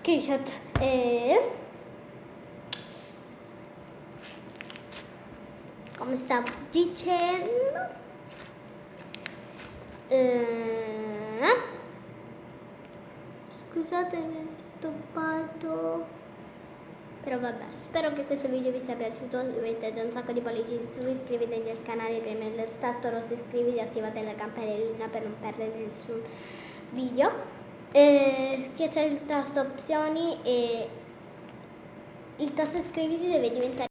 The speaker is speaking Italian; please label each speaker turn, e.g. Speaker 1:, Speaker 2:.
Speaker 1: screenshot e come stavo dicendo, scusate che stoppato, però vabbè, spero che questo video vi sia piaciuto. Mettete un sacco di pollici in su, iscrivetevi al canale, premete il tasto rosso iscriviti e attivate la campanellina per non perdere nessun video, schiacciate il tasto opzioni e il tasto iscriviti deve diventare